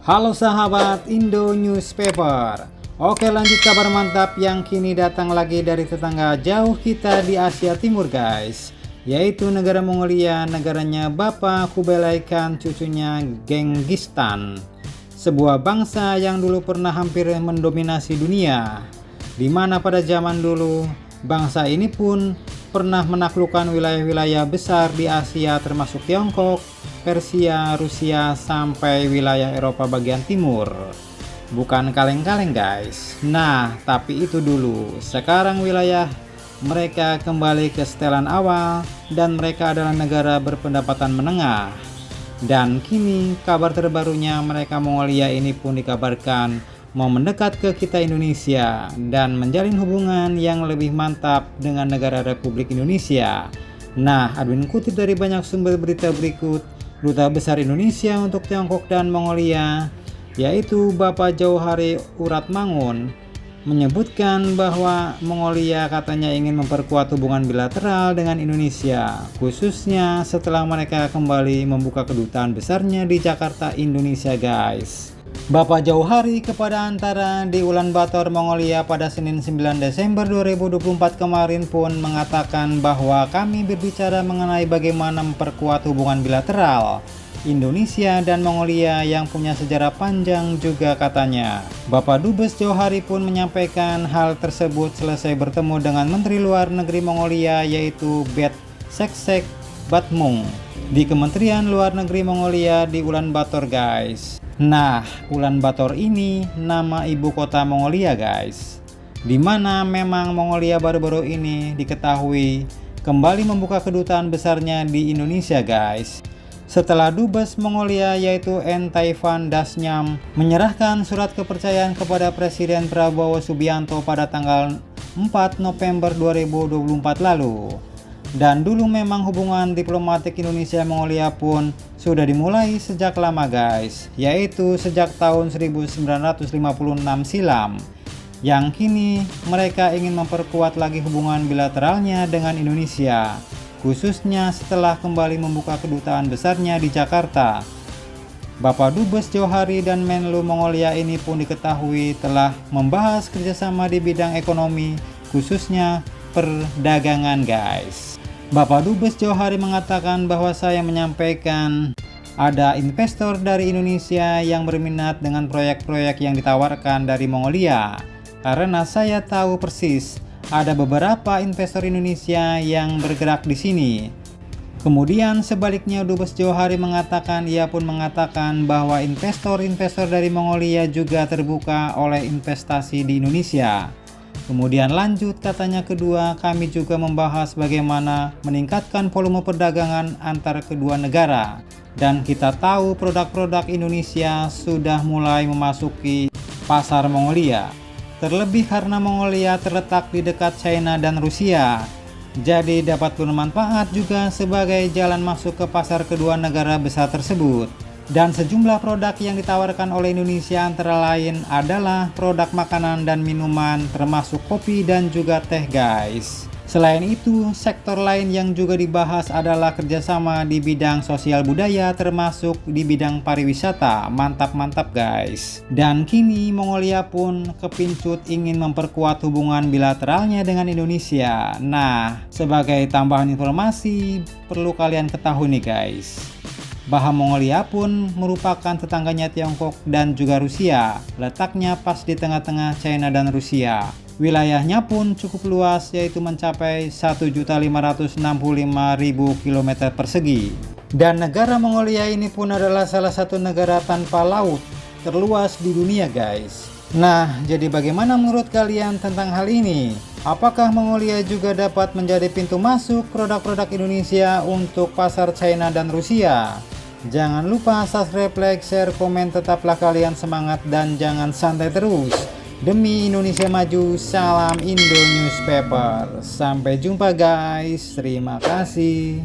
Halo sahabat Indo Newspaper. Oke, lanjut kabar mantap yang kini datang lagi dari tetangga jauh kita di Asia Timur guys, yaitu negara Mongolia. Negaranya Bapak Kublai Khan, cucunya Genghis Khan, sebuah bangsa yang dulu pernah hampir mendominasi dunia, dimana pada zaman dulu bangsa ini pun pernah menaklukkan wilayah-wilayah besar di Asia termasuk Tiongkok, Persia, Rusia, sampai wilayah Eropa bagian timur. Bukan kaleng-kaleng guys. Nah, tapi itu dulu. Sekarang wilayah mereka kembali ke setelan awal dan mereka adalah negara berpendapatan menengah. Dan kini kabar terbarunya, mereka Mongolia ini pun dikabarkan mau mendekat ke kita Indonesia dan menjalin hubungan yang lebih mantap dengan negara Republik Indonesia. Nah, admin kutip dari banyak sumber berita berikut. Duta Besar Indonesia untuk Tiongkok dan Mongolia, yaitu Bapak Jauhari Uratmangun, menyebutkan bahwa Mongolia katanya ingin memperkuat hubungan bilateral dengan Indonesia, khususnya setelah mereka kembali membuka kedutaan besarnya di Jakarta, Indonesia guys. Bapak Jauhari kepada Antara di Ulaanbaatar, Mongolia pada Senin 9 Desember 2024 kemarin pun mengatakan bahwa kami berbicara mengenai bagaimana memperkuat hubungan bilateral Indonesia dan Mongolia yang punya sejarah panjang juga katanya. Bapak Dubes Jauhari pun menyampaikan hal tersebut selesai bertemu dengan Menteri Luar Negeri Mongolia, yaitu Bet Seksek Batmung di Kementerian Luar Negeri Mongolia di Ulaanbaatar guys. Nah, Ulaanbaatar ini nama ibu kota Mongolia guys, dimana memang Mongolia baru-baru ini diketahui kembali membuka kedutaan besarnya di Indonesia guys, setelah Dubes Mongolia yaitu Entay Van Dasnyam menyerahkan surat kepercayaan kepada Presiden Prabowo Subianto pada tanggal 4 November 2024 lalu. Dan dulu memang hubungan diplomatik Indonesia-Mongolia pun sudah dimulai sejak lama guys, yaitu sejak tahun 1956 silam, yang kini mereka ingin memperkuat lagi hubungan bilateralnya dengan Indonesia, khususnya setelah kembali membuka kedutaan besarnya di Jakarta. Bapak Dubes Jauhari dan Menlu Mongolia ini pun diketahui telah membahas kerjasama di bidang ekonomi, khususnya perdagangan guys. Bapak Dubes Jauhari mengatakan bahwa saya menyampaikan ada investor dari Indonesia yang berminat dengan proyek-proyek yang ditawarkan dari Mongolia, karena saya tahu persis ada beberapa investor Indonesia yang bergerak di sini. Kemudian sebaliknya Dubes Jauhari mengatakan, ia pun mengatakan bahwa investor-investor dari Mongolia juga terbuka oleh investasi di Indonesia. Kemudian lanjut katanya, kedua, kami juga membahas bagaimana meningkatkan volume perdagangan antar kedua negara. Dan kita tahu produk-produk Indonesia sudah mulai memasuki pasar Mongolia. Terlebih karena Mongolia terletak di dekat China dan Rusia. Jadi dapat bermanfaat juga sebagai jalan masuk ke pasar kedua negara besar tersebut. Dan sejumlah produk yang ditawarkan oleh Indonesia antara lain adalah produk makanan dan minuman, termasuk kopi dan juga teh guys. Selain itu, sektor lain yang juga dibahas adalah kerjasama di bidang sosial budaya, termasuk di bidang pariwisata. Mantap-mantap guys. Dan kini Mongolia pun kepincut ingin memperkuat hubungan bilateralnya dengan Indonesia. Nah, sebagai tambahan informasi, perlu kalian ketahui nih guys, bahwa Mongolia pun merupakan tetangganya Tiongkok dan juga Rusia, letaknya pas di tengah-tengah China dan Rusia. Wilayahnya pun cukup luas, yaitu mencapai 1.565.000 km persegi. Dan negara Mongolia ini pun adalah salah satu negara tanpa laut terluas di dunia guys. Nah, jadi bagaimana menurut kalian tentang hal ini? Apakah Mongolia juga dapat menjadi pintu masuk produk-produk Indonesia untuk pasar China dan Rusia? Jangan lupa subscribe, like, share, komen. Tetaplah kalian semangat dan jangan santai terus. Demi Indonesia maju, salam Indo Newspaper. Sampai jumpa guys, terima kasih.